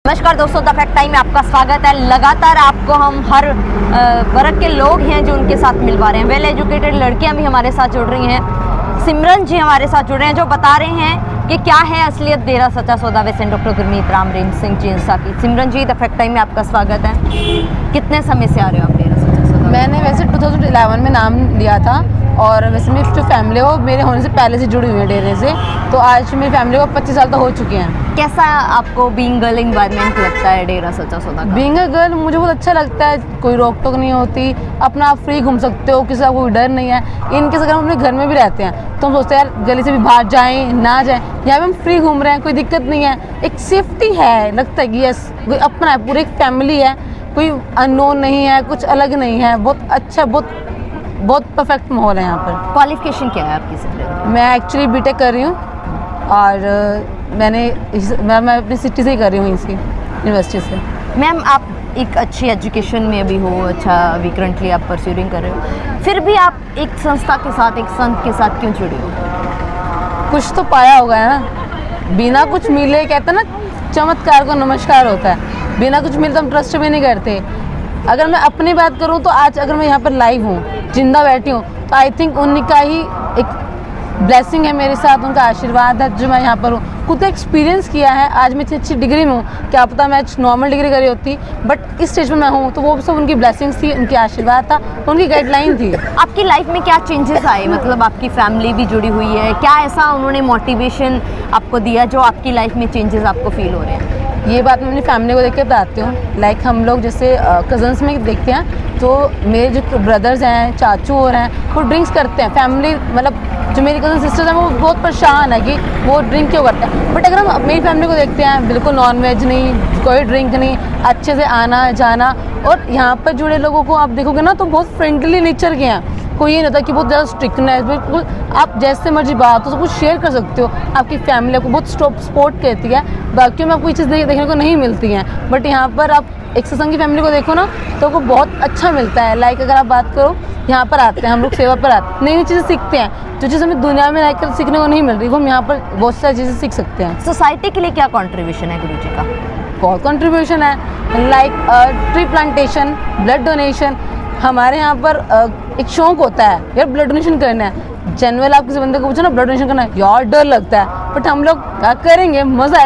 नमस्कार दोस्तों, the fact time में आपका स्वागत है। लगातार आपको हम हर वर्ग के लोग हैं जो उनके साथ मिल पा रहे हैं। वेल एजुकेटेड लड़कियां भी हमारे साथ जुड़ रही हैं। सिमरन जी हमारे साथ जुड़ रहे हैं जो बता रहे हैं कि क्या है असलियत डेरा सच्चा सौदा वे सेंट डॉक्टर गुरमीत राम रेंज सिंह जी इंसा की। Simran ji, the fact time में आपका स्वागत है। कितने समय से आ रहे हो आप डेरा सच्चा सौदा? मैंने वैसे 2011 में नाम लिया था और वैसे मेरी जो फैमिली है वो मेरे होने से पहले से जुड़ी हुई है डेरे से। तो आज मेरी फैमिली को 25 साल तो हो चुके हैं। कैसा आपको बीइंग गर्ल इन्वायरमेंट लगता है डेरा सच्चा सौदा का? बीइंग अ गर्ल मुझे बहुत अच्छा लगता है। कोई रोक टोक नहीं होती, अपना आप फ्री घूम सकते हो, किसी का कोई डर नहीं है। इनके अगर हम अपने घर में भी रहते हैं तो हम सोचते हैं यार गली से भी बाहर जाएं ना जाएं, यहाँ पे हम फ्री घूम रहे हैं, कोई दिक्कत नहीं है। एक सेफ्टी है, लगता है कि यस कोई अपना है, पूरी एक फैमिली है, कोई अननोन नहीं है, कुछ अलग नहीं है। बहुत अच्छा, बहुत परफेक्ट माहौल है यहाँ पर। क्वालिफिकेशन क्या है आपकी सिमरन? मैं एक्चुअली बीटेक कर रही हूँ और मैं अपनी सिटी से ही कर रही हूँ, इसकी यूनिवर्सिटी से। मैम, आप एक अच्छी एजुकेशन में अभी हो, अच्छा अभी करंटली आप परस्यूइंग कर रहे हो, फिर भी आप एक संस्था के साथ, एक संत के साथ क्यों जुड़े हो? कुछ तो पाया होगा है ना। बिना कुछ मिले, कहते हैं ना चमत्कार को नमस्कार होता है। बिना कुछ मिले तो हम ट्रस्ट भी नहीं करते। अगर मैं अपनी बात करूँ तो आज अगर मैं यहाँ पर लाइव हूँ, जिंदा बैठी हूँ, तो आई थिंक उनका ही एक ब्लेसिंग है मेरे साथ, उनका आशीर्वाद है जो मैं यहाँ पर हूँ। खुद एक्सपीरियंस किया है। आज मैं इतनी अच्छी डिग्री में हूँ, क्या पता मैं नॉर्मल डिग्री करी होती, बट इस स्टेज में मैं हूँ तो वो सब उनकी ब्लेसिंग्स थी, उनकी आशीर्वाद था, उनकी गाइडलाइन थी। आपकी लाइफ में क्या चेंजेस आए? मतलब आपकी फैमिली भी जुड़ी हुई है, क्या ऐसा उन्होंने मोटिवेशन आपको दिया जो आपकी लाइफ में चेंजेस आपको फील हो रहे हैं? ये बात मैं अपनी फैमिली को देख के बताती हूँ। लाइक हम लोग जैसे कज़न्स में देखते हैं तो मेरे जो ब्रदर्स हैं, चाचू और हैं, वो ड्रिंक्स करते हैं। फैमिली मतलब जो मेरी कज़न सिस्टर्स हैं वो बहुत परेशान है कि वो ड्रिंक क्यों करते हैं। बट अगर हम मेरी फैमिली को देखते हैं, बिल्कुल नॉनवेज नहीं, कोई ड्रिंक नहीं, अच्छे से आना जाना। और यहाँ पर जुड़े लोगों को आप देखोगे ना तो बहुत फ्रेंडली नेचर के हैं। कोई ये नहीं होता कि बहुत ज़्यादा स्ट्रिक्टनेस, बिल्कुल आप जैसे मर्जी बात हो सब कुछ शेयर कर सकते हो। आपकी फैमिली आपको बहुत सपोर्ट करती है। बाकी में आपको ये चीज़ देखने को नहीं मिलती हैं, बट यहाँ पर आप एक सत्संग की फैमिली को देखो ना तो आपको बहुत अच्छा मिलता है। लाइक अगर आप बात करो, यहाँ पर आते हैं हम लोग, सेवा पर आते हैं, नई नई चीज़ें सीखते हैं जो चीज़ हमें दुनिया में रहकर सीखने को नहीं मिल रही, वो हम यहाँ पर बहुत सारी चीज़ें सीख सकते हैं। सोसाइटी के लिए क्या कंट्रीब्यूशन है गुरुजी का? बहुत कंट्रीब्यूशन है। Like tree plantation, blood donation. हमारे यहाँ पर एक शौक होता है यार ब्लड डोनेशन करना है। जनरल आप किसी बंदे को पूछो ना ब्लड डोनेशन करना है, यार डर लगता है, बट हम लोग क्या करेंगे, मज़ा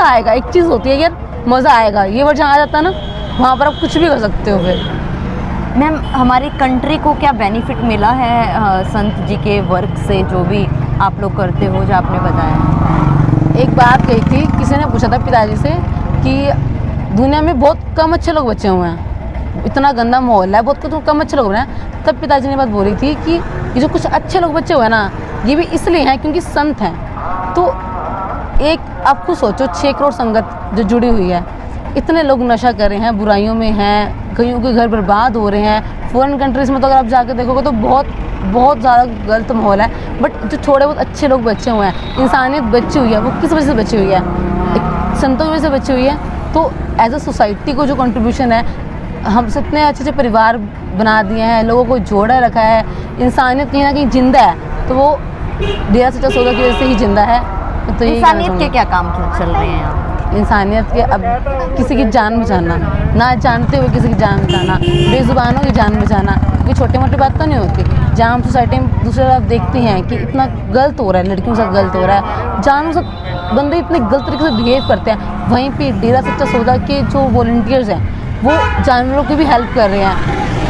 आएगा। एक चीज़ होती है यार, मज़ा आएगा। ये वर्ड जहाँ आ जाता है ना, वहाँ पर आप कुछ भी कर सकते हो। फिर मैम, हमारी कंट्री को क्या बेनिफिट मिला है संत जी के वर्क से, जो भी आप लोग करते हो, जो आपने बताया? एक बात कही थी, किसी ने पूछा था पिताजी से कि दुनिया में बहुत कम अच्छे लोग बचे हुए हैं, इतना गंदा माहौल है, बहुत कम अच्छे लोग बने हैं। तब पिताजी ने बात बोली थी कि ये जो कुछ अच्छे लोग बचे हुए हैं ना, ये भी इसलिए हैं क्योंकि संत हैं। तो एक आप खुद सोचो, 6 करोड़ संगत जो जुड़ी हुई है, इतने लोग नशा कर रहे हैं, बुराइयों में हैं, कईयों के घर बर्बाद हो रहे हैं। फॉरेन कंट्रीज़ में तो अगर आप जाकर देखोगे तो बहुत ज़्यादा गलत माहौल है। बट जो थोड़े बहुत अच्छे लोग बचे हुए हैं, इंसानियत बची हुई है, वो किस वजह से बची हुई है? एक संतों की वजह से बची हुई है। तो एज अ सोसाइटी को जो कंट्रीब्यूशन है, हम इतने अच्छे परिवार बना दिए हैं, लोगों को जोड़ा रखा है, इंसानियत कहीं ना कहीं जिंदा है, तो वो डेरा सच्चा सौदा की वजह से ही जिंदा है। तो इंसानियत के क्या काम चल रहे हैं यहाँ? इंसानियत के अब किसी की जान बचाना, ना जानते हुए किसी की जान बचाना, बेजुबानों की जान बचाना, क्योंकि छोटी मोटी बात तो नहीं होती। जहाँ हम सोसाइटी में दूसरे तरफ देखते हैं कि इतना गलत हो रहा है, लड़कियों से गलत हो रहा है, जानों से बंदे इतने गलत तरीके से बिहेव करते हैं, वहीं पर डेरा सच्चा सौदा के जो वॉलंटियर्स हैं वो जानवरों की भी हेल्प कर रहे हैं,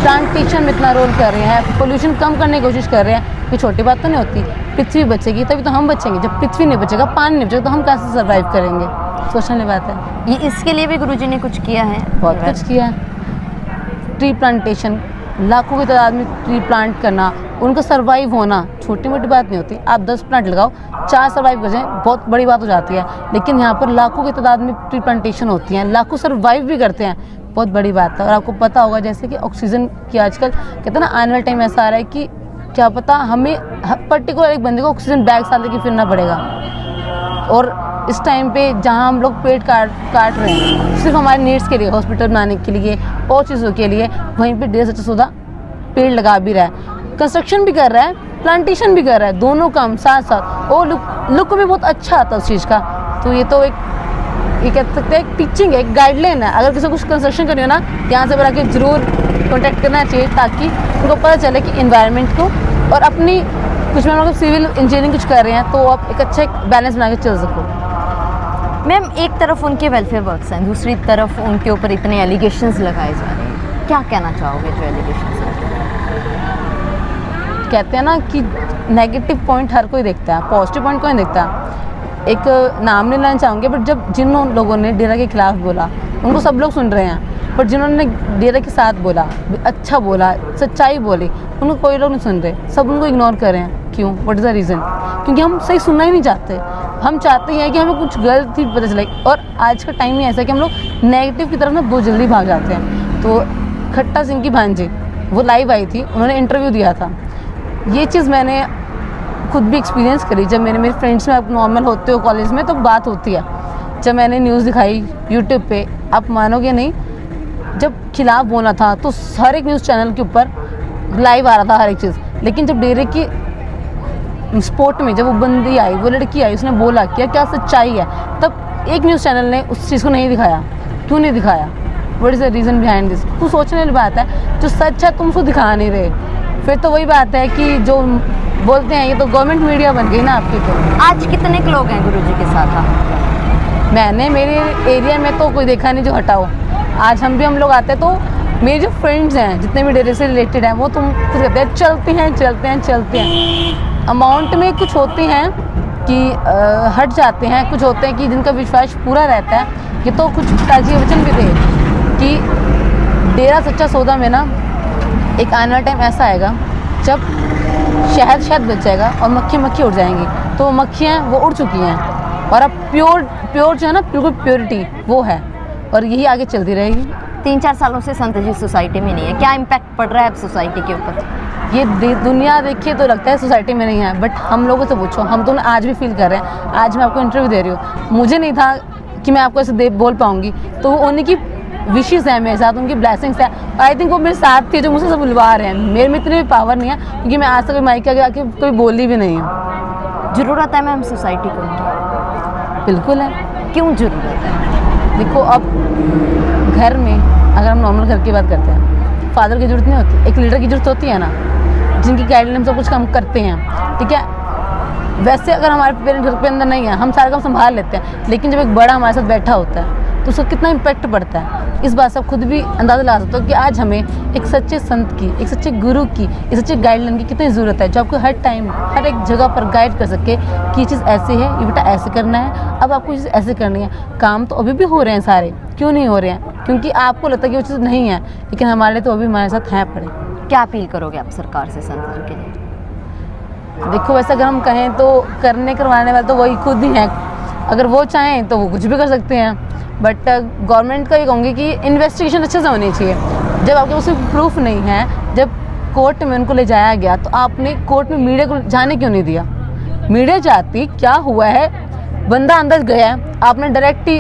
प्लांटेशन में इतना रोल कर रहे हैं, पोल्यूशन कम करने की कोशिश कर रहे हैं। ये छोटी बात तो नहीं होती। पृथ्वी बचेगी तभी तो हम बचेंगे। जब पृथ्वी नहीं बचेगा, पानी नहीं बचेगा, तो हम कैसे सर्वाइव करेंगे? सोचने वाली बात है। ये इसके लिए भी गुरुजी ने कुछ किया है? बहुत कुछ किया है। ट्री प्लांटेशन, लाखों की तादाद में ट्री प्लांट करना, उनका सर्वाइव होना छोटी मोटी बात नहीं होती। आप 10 प्लांट लगाओ, 4 सर्वाइव कर जाएं, बहुत बड़ी बात हो जाती है। लेकिन यहाँ पर लाखों की तादाद में ट्री प्लांटेशन होती हैं, लाखों सर्वाइव भी करते हैं, बहुत बड़ी बात है। और आपको पता होगा जैसे कि ऑक्सीजन की आजकल कहते हैं ना, आने वाले टाइम ऐसा आ रहा है कि क्या पता हमें पर्टिकुलर एक बंदे को ऑक्सीजन बैग साथ लेके फिरना पड़ेगा। और इस टाइम पे जहाँ हम लोग पेड़ काट रहे हैं सिर्फ हमारे नीड्स के लिए, हॉस्पिटल बनाने के लिए और चीज़ों के लिए, वहीं पे डेरा सच्चा सौदा पेड़ लगा भी रहा है, कंस्ट्रक्शन भी कर रहा है, प्लांटेशन भी कर रहा है, दोनों काम साथ साथ, और लुक भी बहुत अच्छा आता है उस चीज़ का। तो ये तो ये कह सकते हैं एक टीचिंग है, एक गाइडलाइन है। अगर किसी को कुछ कंस्ट्रक्शन करनी हो ना, यहाँ से बुला के ज़रूर कॉन्टैक्ट करना चाहिए, ताकि उनको पता चले कि इन्वायरमेंट को और अपनी कुछ में मतलब सिविल इंजीनियरिंग कुछ कर रहे हैं तो आप एक अच्छा बैलेंस बना के चल सको। मैम, एक तरफ उनके वेलफेयर वर्क्स हैं, दूसरी तरफ उनके ऊपर इतने एलिगेशंस लगाए जा रहे हैं, क्या कहना चाहोगे जो एलिगेशंस हैं? कहते हैं ना कि नेगेटिव पॉइंट हर कोई देखता है, पॉजिटिव पॉइंट कोई नहीं देखता। एक नाम नहीं लेना चाहूँगी, बट जब जिन लोगों ने डेरा के खिलाफ बोला उनको सब लोग सुन रहे हैं, पर जिन्होंने डेरा के साथ बोला, अच्छा बोला, सच्चाई बोली, उनको कोई लोग नहीं सुन रहे, सब उनको इग्नोर कर रहे हैं। क्यों? What is the reason? क्योंकि हम सही सुनना ही नहीं चाहते। हम चाहते हैं कि हमें कुछ गलत ही पता चले, और आज का टाइम ही ऐसा है कि हम लोग नेगेटिव की तरफ ना बहुत जल्दी भाग जाते हैं। तो खट्टा सिंह की भांजी वो लाइव आई थी, उन्होंने इंटरव्यू दिया था। ये चीज़ मैंने खुद भी एक्सपीरियंस करी। जब मेरे फ्रेंड्स में, आप नॉर्मल होते हो कॉलेज में तो बात होती है, जब मैंने न्यूज़ दिखाई यूट्यूब पे, आप मानोगे नहीं, जब खिलाफ बोला था तो हर एक न्यूज़ चैनल के ऊपर लाइव आ रहा था हर एक चीज़। लेकिन जब डेरे की स्पोर्ट में जब वो बंदी आई, वो लड़की आई, उसने बोला क्या सच्चाई है, तब एक न्यूज़ चैनल ने उस चीज़ को नहीं दिखाया। क्यों नहीं दिखाया? What is the reason behind this? कुछ सोचने वाली बात है। जो सच है तुम उसको दिखा नहीं रहे, फिर तो वही बात है कि जो बोलते हैं ये तो गवर्नमेंट मीडिया बन गई ना आपकी। तो आज कितने लोग हैं गुरुजी के साथ आप? मैंने मेरे एरिया में तो कोई देखा नहीं जो हटाओ। आज हम लोग आते हैं तो मेरे जो फ्रेंड्स हैं जितने भी डेरे से रिलेटेड हैं, वो तुम कुछ कहते हैं चलते हैं। अमाउंट में कुछ होते हैं कि हट जाते हैं, कुछ होते हैं कि जिनका विश्वास पूरा रहता है। ये तो कुछ पिताजी वचन भी थे कि डेरा सच्चा सौदा में ना एक आने वाला टाइम ऐसा आएगा जब शहद बच जाएगा और मक्खी उड़ जाएंगी। तो मक्खियाँ वो उड़ चुकी हैं, और अब प्योर जो है ना, बिल्कुल प्योरिटी वो है, और यही आगे चलती रहेगी। 3-4 सालों से संत जी सोसाइटी में नहीं है, क्या इम्पैक्ट पड़ रहा है अब सोसाइटी के ऊपर? ये दुनिया देखिए तो लगता है सोसाइटी में नहीं है, बट हम लोगों से पूछो, हम तो आज भी फील कर रहे हैं। आज मैं आपको इंटरव्यू दे रही हूँ, मुझे नहीं था कि मैं आपको ऐसे बोल पाऊँगी, तो वो उन्हीं की विशेज़ है मेरे साथ, उनकी ब्लेसिंग्स है। आई थिंक वो मेरे साथ थे जो मुझसे सब बुलवा रहे हैं। मेरे में इतनी भी पावर नहीं है, क्योंकि मैं आज तक माइक के आगे कभी बोली भी नहीं हूँ। ज़रूरत है मैम सोसाइटी को उनकी? बिल्कुल है। क्यों ज़रूरत है? देखो, अब घर में अगर हम नॉर्मल घर की बात करते हैं, फादर की ज़रूरत नहीं होती, एक लीडर की ज़रूरत होती है ना, जिनकी गाइडलाइन हम सब कुछ काम करते हैं। ठीक है, वैसे अगर हमारे पेरेंट्स घर के अंदर नहीं है, हम सारा काम संभाल लेते हैं, लेकिन जब एक बड़ा हमारे साथ बैठा होता है तो उसका कितना इम्पैक्ट पड़ता है। इस बात से आप खुद भी अंदाज़ा लगा सकते हो कि आज हमें एक सच्चे संत की, एक सच्चे गुरु की, एक सच्चे गाइडलाइन की कितनी ज़रूरत है, जो आपको हर टाइम हर एक जगह पर गाइड कर सके कि ये चीज़ ऐसे है, ये बेटा ऐसे करना है, अब आपको ये चीज़ ऐसे करनी है। काम तो अभी भी हो रहे हैं सारे, क्यों नहीं हो रहे हैं? क्योंकि आपको लगता है कि वो चीज़ नहीं है, लेकिन हमारे लिए तो अभी हमारे साथ हैं पड़े। क्या अपील करोगे आप सरकार से संत जी के लिए? देखो, वैसे अगर हम कहें तो करवाने वाले तो वही खुद ही हैं। अगर वो चाहें तो वो कुछ भी कर सकते हैं, बट गवर्नमेंट का ये कहूँगी कि इन्वेस्टिगेशन अच्छे से होनी चाहिए। जब आपके पास प्रूफ नहीं है, जब कोर्ट में उनको ले जाया गया, तो आपने कोर्ट में मीडिया को जाने क्यों नहीं दिया? मीडिया जाती, क्या हुआ है, बंदा अंदर गया है, आपने डायरेक्ट ही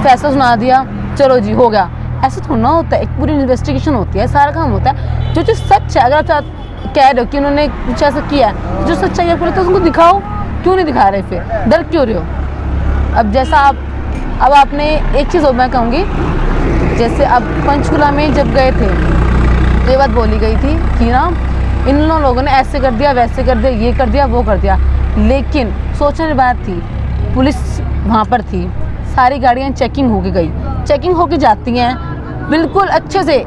फैसला सुना दिया, चलो जी हो गया। ऐसा थोड़ा ना होता है, एक पूरी इन्वेस्टिगेशन होती है, सारा काम होता है। जो चीज़ सच है, अगर आप कह रहे हो कि उन्होंने कुछ ऐसा किया है, जो सच्चाई है तो उसको दिखाओ। क्यों नहीं दिखा रहे? फिर डर क्यों रहे हो? अब जैसा अब आपने एक चीज़ और मैं कहूँगी, जैसे अब पंचकुला में जब गए थे तो ये बात बोली गई थी कि ना इन लोगों ने ऐसे कर दिया, वैसे कर दिया, ये कर दिया, वो कर दिया। लेकिन सोचने की बात थी, पुलिस वहाँ पर थी, सारी गाड़ियाँ चेकिंग होके गई, चेकिंग होके जाती हैं, बिल्कुल अच्छे से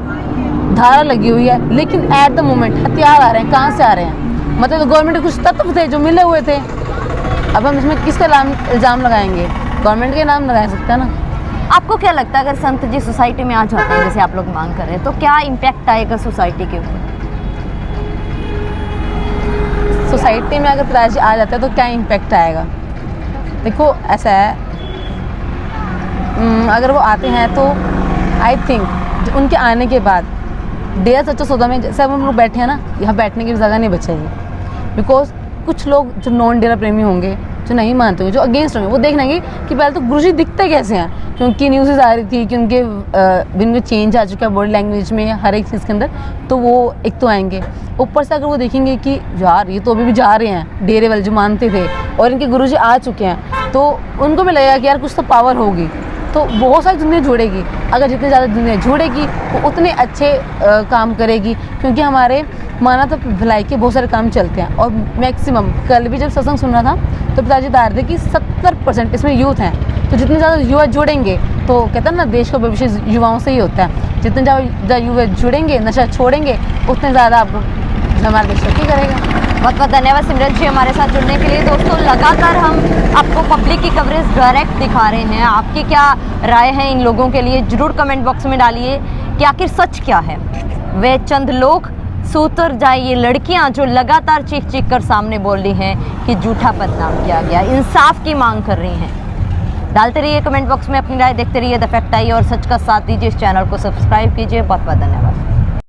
धारा लगी हुई है, लेकिन एट द मोमेंट हथियार आ रहे हैं। कहाँ से आ रहे हैं? मतलब गवर्नमेंट के कुछ तत्व थे जो मिले हुए थे। अब हम इसमें किसका इल्ज़ाम लगाएंगे? गवर्नमेंट के नाम लगा सकते हैं ना। आपको क्या लगता है अगर संत जी सोसाइटी में आ जाते हैं, जैसे आप लोग मांग कर रहे हैं, तो क्या इम्पैक्ट आएगा सोसाइटी के ऊपर? सोसाइटी में अगर पिताजी आ जाते हैं तो क्या इम्पैक्ट आएगा? देखो, ऐसा है, अगर वो आते हैं तो आई थिंक उनके आने के बाद डेरा सच्चा सौदा में जैसे अब हम लोग बैठे हैं ना, यहाँ बैठने की जगह नहीं बचेगी। बिकॉज कुछ लोग जो नॉन डेरा प्रेमी होंगे जो नहीं मानते हुए, जो अगेंस्ट होंगे, वो देख लेंगे कि पहले तो गुरुजी दिखते कैसे हैं, क्योंकि न्यूज़ आ रही थी कि उनके दिन में चेंज आ चुका है बॉडी लैंग्वेज में, हर एक चीज़ के अंदर, तो वो एक तो आएंगे। ऊपर से अगर वो देखेंगे कि यार ये तो अभी भी जा रहे हैं, डेरे वाले जो मानते थे और इनके गुरुजी आ चुके हैं, तो उनको भी लगेगा कि यार कुछ तो पावर होगी, तो बहुत सारी दुनिया जुड़ेगी। अगर जितनी ज़्यादा दुनिया जुड़ेगी वो उतने अच्छे काम करेगी, क्योंकि हमारे माना तो भलाई के बहुत सारे काम चलते हैं। और मैक्सिमम कल भी जब सत्संग सुन रहा था तो पिताजी बता रहे थे कि 70% इसमें यूथ हैं, तो जितने ज़्यादा युवा जुड़ेंगे, तो कहते हैं ना देश का भविष्य युवाओं से ही होता है, जितने ज़्यादा युवा जुड़ेंगे, नशा छोड़ेंगे, उतने ज़्यादा आपको हमारा देश तरक्की करेगा। बहुत बहुत धन्यवाद सिमरन जी हमारे साथ जुड़ने के लिए। दोस्तों लगातार हम आपको पब्लिक की कवरेज डायरेक्ट दिखा रहे हैं। आपकी क्या राय है इन लोगों के लिए, जरूर कमेंट बॉक्स में डालिए कि आखिर सच क्या है। वे चंद लोग सूतर जाए ये लड़कियां जो लगातार चीख चीख कर सामने बोल रही हैं कि झूठा बदनाम किया गया, इंसाफ की मांग कर रही हैं। डालते रहिए कमेंट बॉक्स में अपनी राय, देखते रहिए द फैक्ट आई और सच का साथ दीजिए। इस चैनल को सब्सक्राइब कीजिए। बहुत बहुत धन्यवाद।